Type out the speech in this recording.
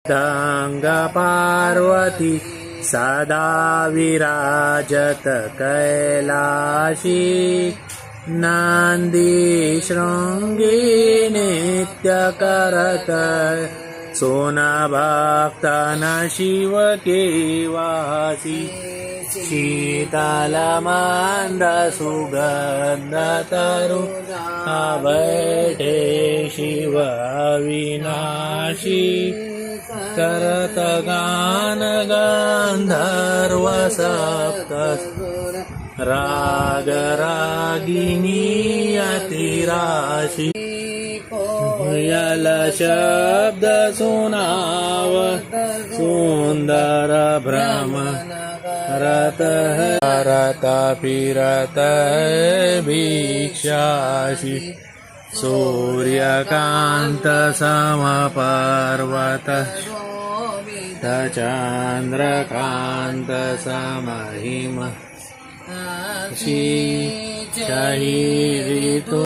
दंग पार्वती सदा विराजत कैलाशी नंदी शृंगी नित्य करत सोनभक्तन शिव केवासी शीतल मंद सुगंध तरु बैठे शिव अविनाशी करत गान गंधर्व सप्त राग रागिनी अतिराशी यल शब्द सुनाव सुंदर भ्रम रत रत फिरत भिक्षासी सूर्यकांत समपर्वत चंद्रकांत समहिम शी ऋतु